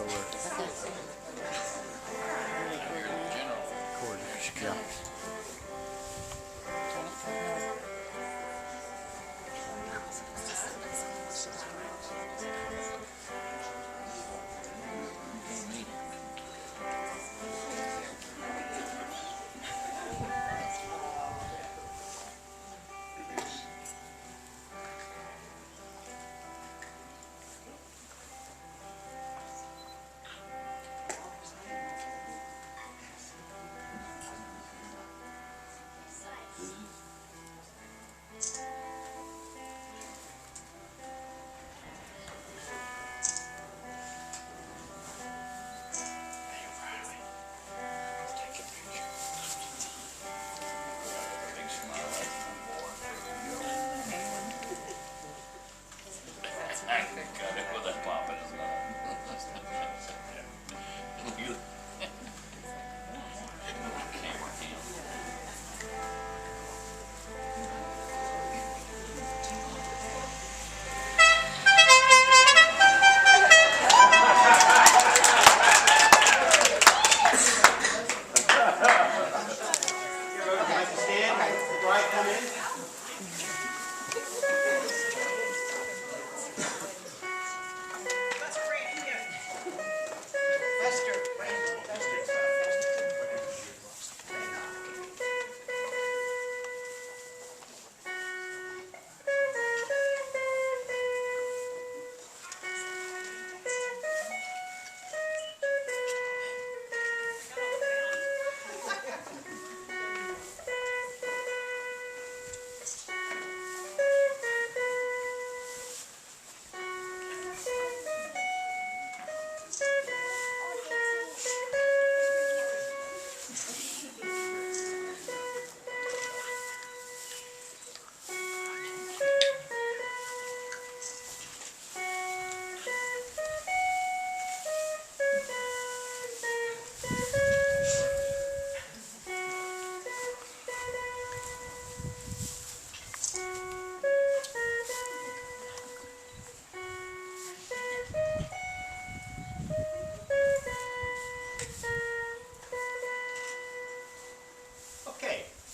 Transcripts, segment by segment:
over quarters. Yeah.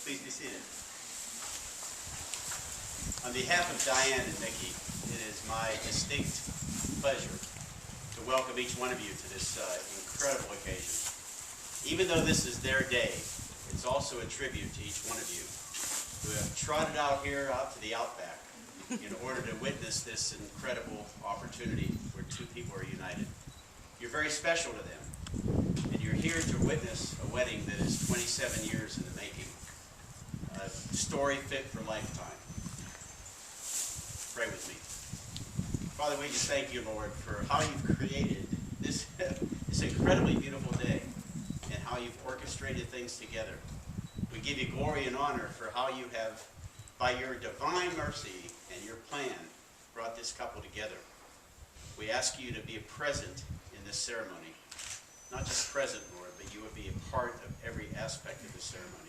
Please be seated. On behalf of Diane and Mickey, it is my distinct pleasure to welcome each one of you to this incredible occasion. Even though this is their day, it's also a tribute to each one of you who have trotted out here out to the Outback in order to witness this incredible opportunity where two people are united. You're very special to them, and you're here to witness a wedding that is 27 years in the making. A story fit for lifetime. Pray with me. Father, we just thank you, Lord, for how you've created this incredibly beautiful day and how you've orchestrated things together. We give you glory and honor for how you have, by your divine mercy and your plan, brought this couple together. We ask you to be present in this ceremony. Not just present, Lord, but you would be a part of every aspect of the ceremony.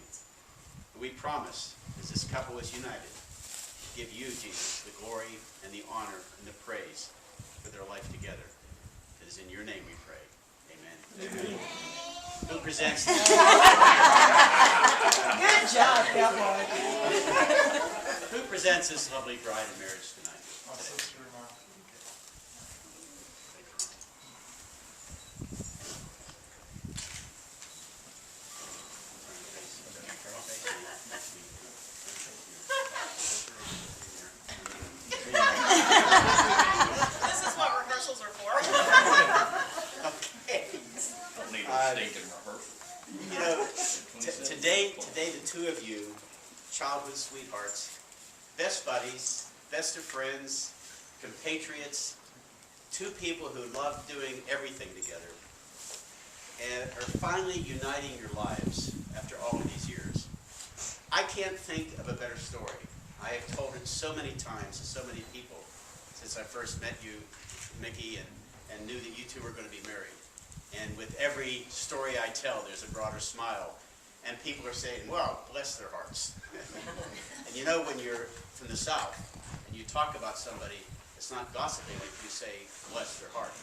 We promise, as this couple is united, to give you, Jesus, the glory and the honor and the praise for their life together. It is in your name we pray. Amen. Amen. Who presents this? Good job, cowboy. Who presents this lovely bride in marriage tonight? My sister-in-law. This is what rehearsals are for. Don't need a stinking rehearsal. You know, today the two of you, childhood sweethearts, best buddies, best of friends, compatriots, two people who love doing everything together, and are finally uniting your lives after all of these years. I can't think of a better story. I have told it so many times to so many people since I first met you, Mickey, and knew that you two were going to be married. And with every story I tell, there's a broader smile. And people are saying, well, bless their hearts. And you know, when you're from the South and you talk about somebody, it's not gossiping if you say, bless their heart.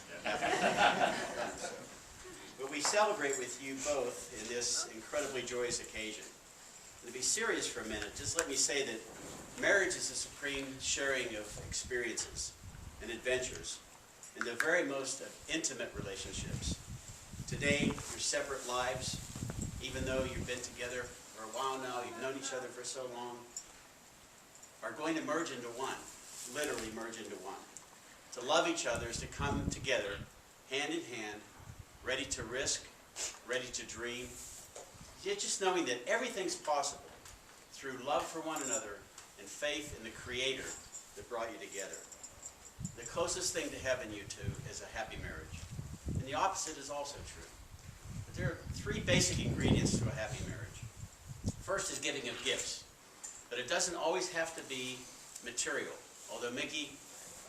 celebrate with you both in this incredibly joyous occasion. And to be serious for a minute, just let me say that marriage is a supreme sharing of experiences and adventures in the very most intimate relationships. Today, your separate lives, even though you've been together for a while now, you've known each other for so long, are going to merge into one, literally merge into one. To love each other is to come together, hand in hand, ready to risk, ready to dream. Yet just knowing that everything's possible through love for one another and faith in the Creator that brought you together. The closest thing to heaven, you two, is a happy marriage. And the opposite is also true. But there are three basic ingredients to a happy marriage. First is giving of gifts. But it doesn't always have to be material. Although, Mickey,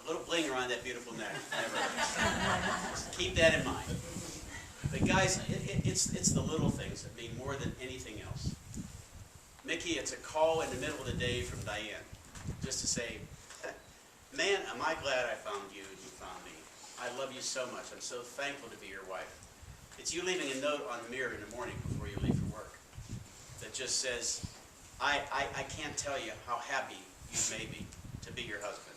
a little bling around that beautiful neck never hurts. Just keep that in mind. But guys, it's the little things that mean more than anything else. Mickey, it's a call in the middle of the day from Diane, just to say, man, am I glad I found you and you found me. I love you so much. I'm so thankful to be your wife. It's you leaving a note on the mirror in the morning before you leave for work that just says, I can't tell you how happy you've made me to be your husband.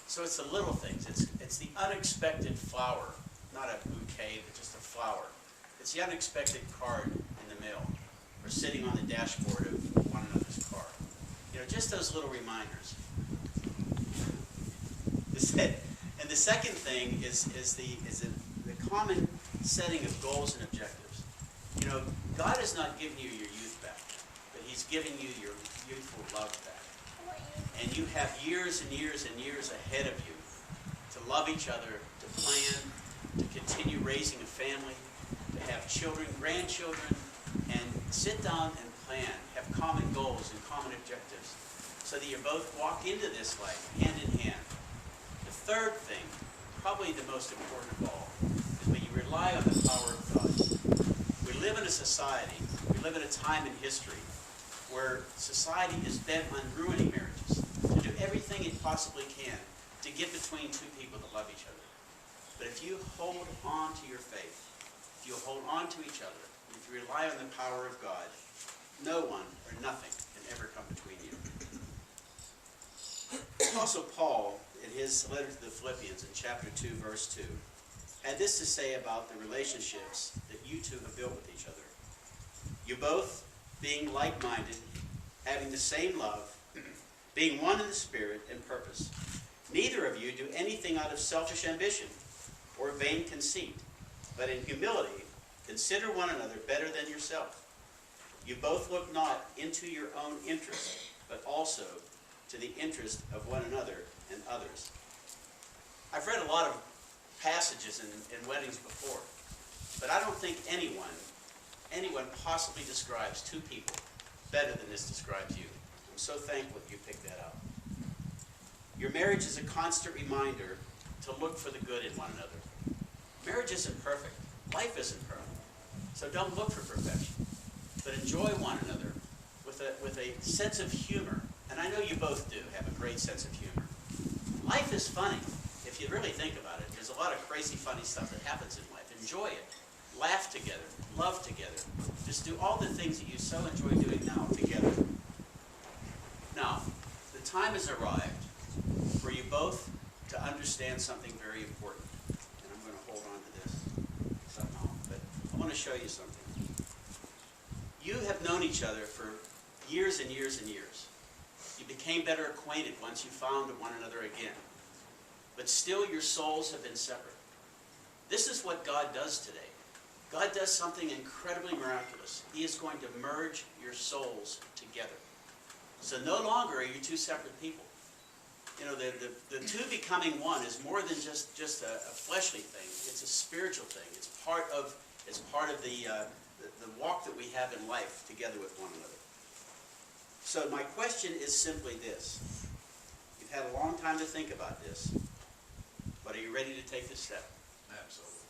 So it's the little things. It's the unexpected flower, not a bouquet, but just a flower. It's the unexpected card in the mail, or sitting on the dashboard of one another's car. You know, just those little reminders. And the second thing is the common setting of goals and objectives. You know, God has not given you your youth back, but He's given you your youthful love back. And you have years and years and years ahead of you to love each other, to plan, to continue raising a family, to have children, grandchildren, and sit down and plan, have common goals and common objectives, so that you both walk into this life hand in hand. The third thing, probably the most important of all, is that you rely on the power of God. We live in a society, we live in a time in history where society is bent on ruining marriages, to do everything it possibly can to get between two people that love each other. But if you hold on to your faith, if you hold on to each other, if you rely on the power of God, no one or nothing can ever come between you. Also, Paul, in his letter to the Philippians in chapter 2, verse 2, had this to say about the relationships that you two have built with each other. You both, being like-minded, having the same love, being one in the spirit and purpose. Neither of you do anything out of selfish ambition or vain conceit, but in humility consider one another better than yourself. You both look not into your own interest, but also to the interest of one another and others. I've read a lot of passages in weddings before, but I don't think anyone possibly describes two people better than this describes you. I'm so thankful that you picked that out. Your marriage is a constant reminder to look for the good in one another. Marriage isn't perfect. Life isn't perfect. So don't look for perfection, but enjoy one another with a sense of humor. And I know you both do have a great sense of humor. Life is funny, if you really think about it. There's a lot of crazy, funny stuff that happens in life. Enjoy it. Laugh together. Love together. Just do all the things that you so enjoy doing now together. Now, the time has arrived for you both to understand something very important. And I'm going to hold on to this somehow, but I want to show you something. You have known each other for years and years and years. You became better acquainted once you found one another again. But still your souls have been separate. This is what God does today. God does something incredibly miraculous. He is going to merge your souls together. So no longer are you two separate people. You know, the two becoming one is more than just a fleshly thing. It's a spiritual thing. It's part of the walk that we have in life together with one another. So my question is simply this. You've had a long time to think about this, but are you ready to take this step? Absolutely.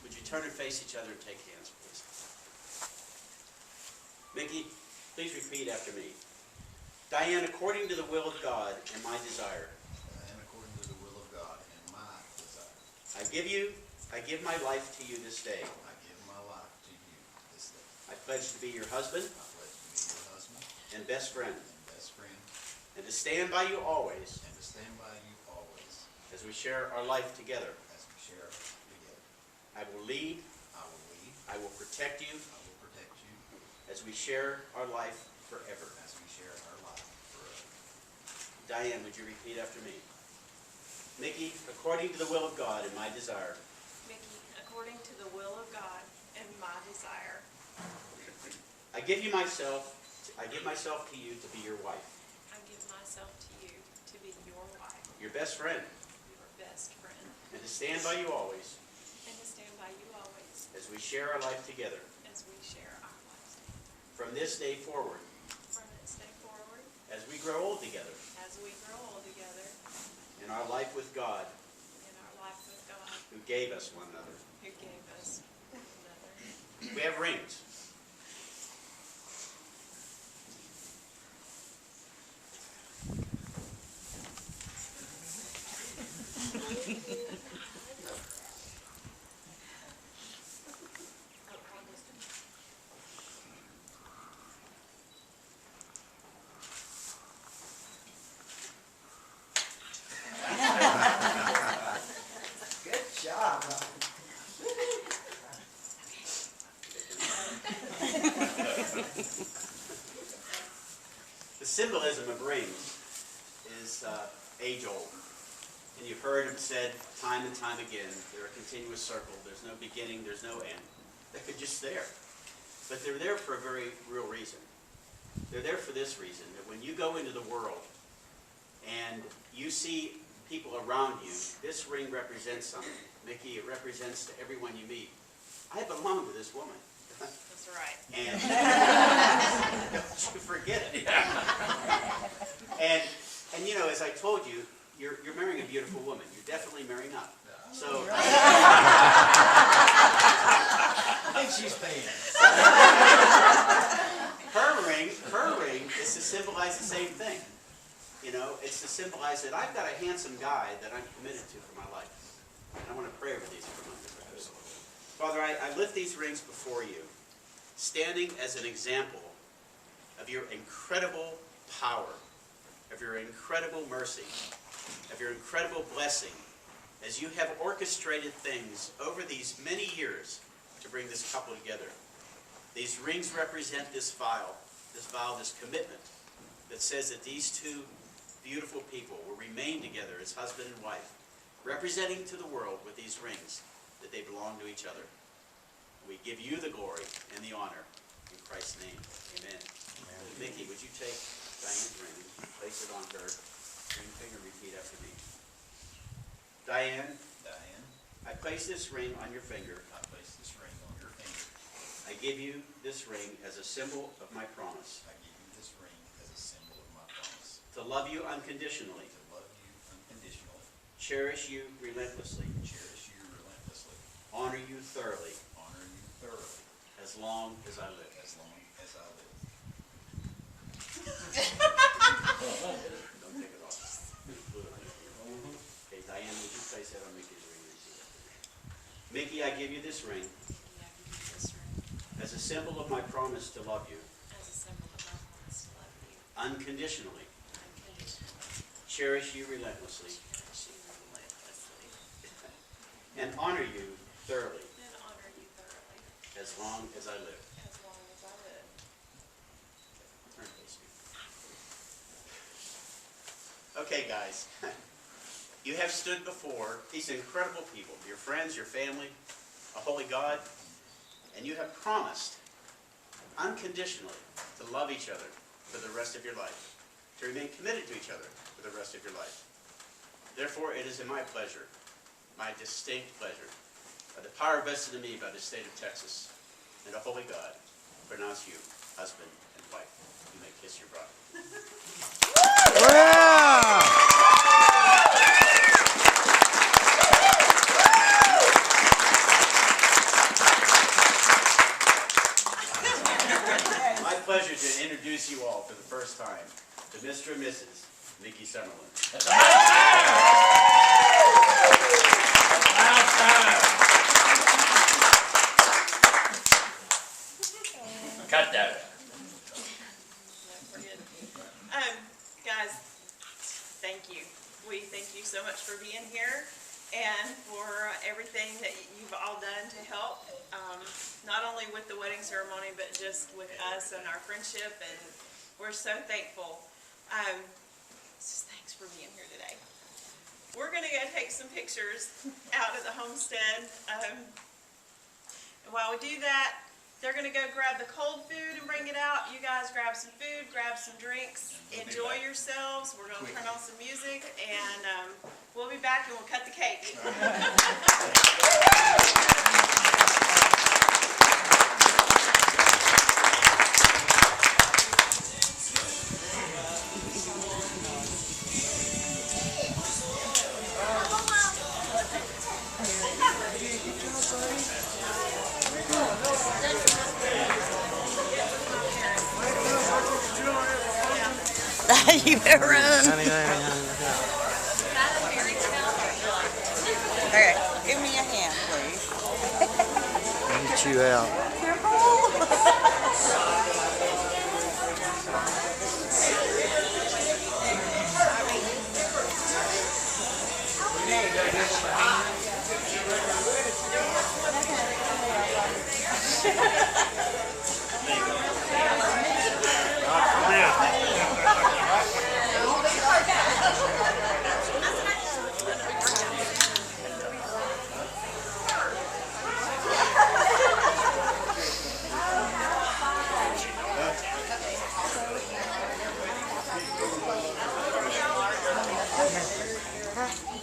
Would you turn and face each other and take hands, please? Mickey, please repeat after me. Diane, according to the will of God and my desire. And according to the will of God and my desire. I give my life to you this day. I give my life to I pledge to be your husband I pledge to be your husband and best friend, and best friend, and to stand by you always and to stand by you always as we share our life together. as we share together. I will lead, I will lead, I will protect you I will protect you as we share our life forever. as we share our life forever. Diane, would you repeat after me? Mickey, according to the will of God and my desire, Mickey, according to the will of God and my desire, I give myself to you to be your wife, I give myself to you to be your wife, your best friend, your best friend, and to stand by you always and to stand by you always as we share our life together. as we share our lives together. From this day forward, From this day forward, as we grow old together as we grow old together in our life with God, in our life with God, who gave us one another. who gave us one another. We have rings. Good job. The symbolism of rings is age-old. And you've heard it said time and time again, they're a continuous circle. There's no beginning, there's no end. They're just there. But they're there for a very real reason. They're there for this reason, that when you go into the world and you see people around you, this ring represents something. Mickey, it represents to everyone you meet. I belong to this woman. That's right. And don't you forget it. And you know, as I told you, you're marrying a beautiful woman. You're definitely marrying up. So I think she's paying. her ring is to symbolize the same thing. You know, it's to symbolize that I've got a handsome guy that I'm committed to for my life. And I want to pray over these for my life. Father, I lift these rings before you, standing as an example of your incredible power, of your incredible mercy, of your incredible blessing, as you have orchestrated things over these many years to bring this couple together. These rings represent this vow, this commitment that says that these two beautiful people will remain together as husband and wife, representing to the world with these rings that they belong to each other. We give you the glory and the honor in Christ's name. Amen. Mickey, would you take Diane's ring, place it on her ring finger, repeat after me. Diane, Diane, I place this ring on your finger. I place this ring on your finger. I give you this ring as a symbol of my promise I give you this ring as a symbol of my promise to love you unconditionally, to love you unconditionally, cherish you relentlessly, cherish you relentlessly, honor you thoroughly, honor you thoroughly, as long as I live. as long as I live. Don't take it off. Okay, Diane, would you place that on Mickey's ring? Mickey, I give you this ring Mickey, I give you this ring as a symbol of my promise to love you as a symbol of my promise to love you unconditionally, unconditionally, cherish you relentlessly, cherish you relentlessly, and honor you thoroughly, and honor you thoroughly, as long as I live. as long as I live. Turn face me. Okay, guys. You have stood before these incredible people, your friends, your family, a holy God, and you have promised unconditionally to love each other for the rest of your life, to remain committed to each other for the rest of your life. Therefore, it is in my pleasure, my distinct pleasure, by the power vested in me by the state of Texas, and a holy God, pronounce you husband and wife. You may kiss your bride. My pleasure to introduce you all for the first time to Mr. and Mrs. Mickey Summerlin. Cut that. We're good. Guys, thank you. We thank you so much for being here and for everything that you've all done to help, not only with the wedding ceremony, but just with us and our friendship, and we're so thankful. Just thanks for being here today. We're gonna go take some pictures out at the homestead. And while we do that, they're gonna go grab the cold food and bring it out. You guys grab some food, grab some drinks, enjoy yourselves. We're gonna turn on some music, and we'll be back and we'll cut the cake. You better run. Okay, give me a hand, please. Get you out.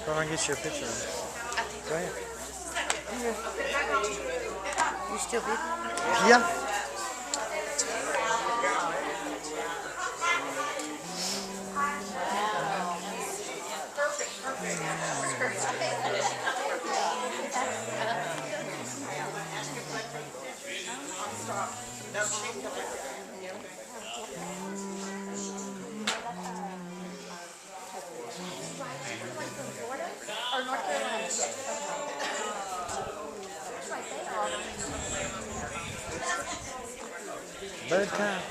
Go on, get your picture. Go ahead. You still be? Yeah. Bird time.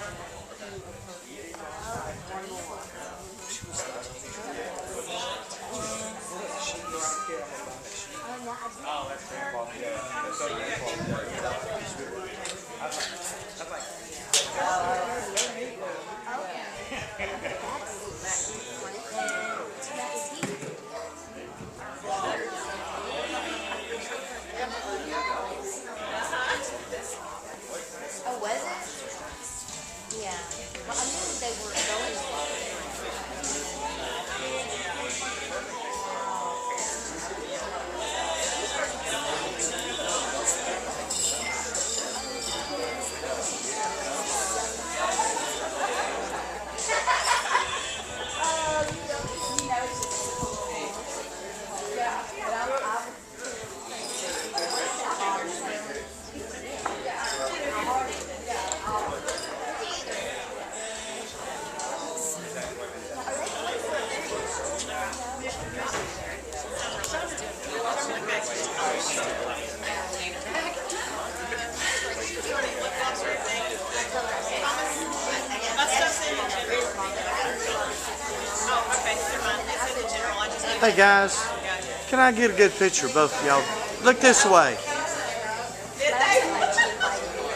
Oh, was it? Yeah. Well, I knew they were going. Hey guys, can I get a good picture of both of y'all? Look this way.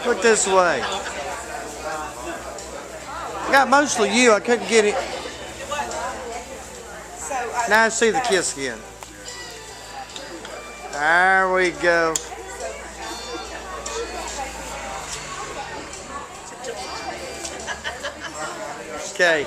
Look this way. I got mostly you. I couldn't get it. Now I see the kiss again. There we go. Okay.